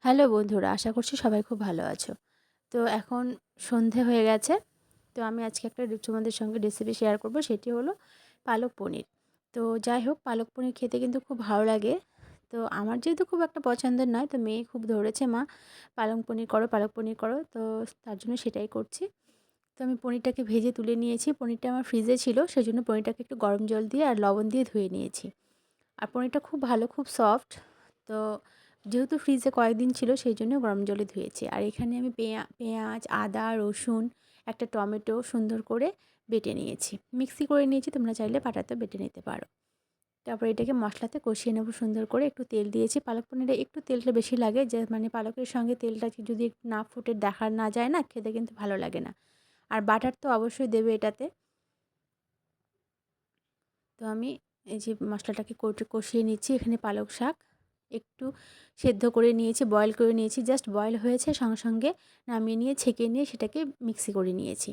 Hello বন্ধুরা, আশা করছি সবাই খুব ভালো আছো। তো এখন সন্ধে হয়ে গেছে। তো আমি আজকে একটা তোমাদের সঙ্গে রেসিপি শেয়ার করব, সেটি হলো পালক পনির। তো যাই হোক, পালক পনির খেতে কিন্তু খুব ভালো লাগে। তো আমার যেহেতু খুব একটা পছন্দের নয়, তো মেয়ে খুব ধরেছে, মা পালক পনির করো, পালক পনির করো। তো তার জন্য সেটাই করছি। তো আমি পনিরটাকে ভেজে তুলে নিয়েছি। পনিরটা আমার ফ্রিজে ছিল, সেজন্য পনিরটাকে একটু গরম জল দিয়ে আর লবণ দিয়ে ধুয়ে নিয়েছি। আর পনিরটা খুব ভালো, খুব সফট। তো যেহেতু ফ্রিজে কয়েকদিন ছিল, সেই জন্য গরম জলে ধুয়েছি। আর এখানে আমি পেঁয়াজ, আদা, রসুন, একটা টমেটো সুন্দর করে বেটে নিয়েছি, মিক্সি করে নিয়েছি। তোমরা চাইলে পাটাতেও বেটে নিতে পারো। তারপর এটাকে মশলাতে কষিয়ে নেব সুন্দর করে। একটু তেল দিয়েছি। পালক পনিরে একটু তেলটা বেশি লাগে, যে মানে পালকের সঙ্গে তেলটা যদি একটু না ফুটে দেখা না যায় না, খেতে কিন্তু ভালো লাগে না। আর বাটার তো অবশ্যই দেবে এটাতে। তো আমি এই যে মশলাটাকে কষিয়ে নিচ্ছি। এখানে পালক শাক একটু সেদ্ধ করে নিয়েছি, বয়েল করে নিয়েছি। জাস্ট বয়েল হয়েছে, সঙ্গে সঙ্গে নামিয়ে নিয়ে ছেঁকে নিয়ে সেটাকে মিক্সি করে নিয়েছি।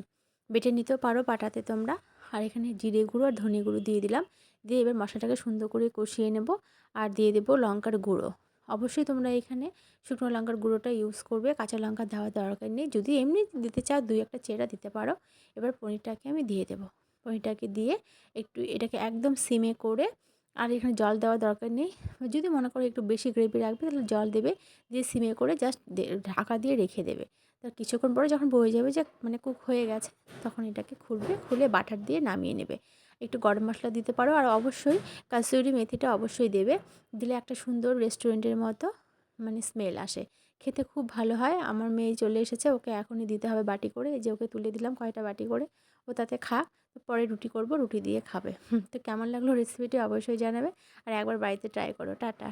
বেটে নিতেও পারো পাটাতে তোমরা। আর এখানে জিরে গুঁড়ো আর ধনে গুঁড়ো দিয়ে দিলাম। দিয়ে এবার মশলাটাকে সুন্দর করে কষিয়ে নেব। আর দিয়ে দেবো লঙ্কার গুঁড়ো। অবশ্যই তোমরা এখানে শুকনো লঙ্কার গুঁড়োটা ইউজ করবে, কাঁচা লঙ্কা দেওয়ার দরকার নেই। যদি এমনি দিতে চাও, দুই একটা চেরা দিতে পারো। এবার পনিরটাকে আমি দিয়ে দেবো। পনিরটাকে দিয়ে একটু এটাকে একদম সিমে করে, আর এখানে জল দেওয়ার দরকার নেই। যদি মনে করো একটু বেশি গ্রেভি রাখবে, তাহলে জল দেবে। দিয়ে সিমে করে জাস্ট ঢাকা দিয়ে রেখে দেবে। তো কিছুক্ষণ পরে যখন বোঝা যাবে যে মানে কুক হয়ে গেছে, তখন এটাকে খুলে বাটার দিয়ে নামিয়ে নেবে। একটু গরম মশলা দিতে পারো, আর অবশ্যই কাসুরি মেথিটা অবশ্যই দেবে। দিলে একটা সুন্দর রেস্টুরেন্টের মতো মানে স্মেল আসে। খেতে খুব ভালো হয়। আমার মেয়ে চলে এসেছে, ওকে এখনই দিতে হবে বাটি করে। এই যে ওকে তুলে দিলাম কয়টা বাটি করে, ও তাতে খা। পরে রুটি করব, রুটি দিয়ে খাবে। তো কেমন লাগলো রেসিপিটি অবশ্যই জানাবে। আর একবার বাড়িতে ট্রাই করো। টাটা।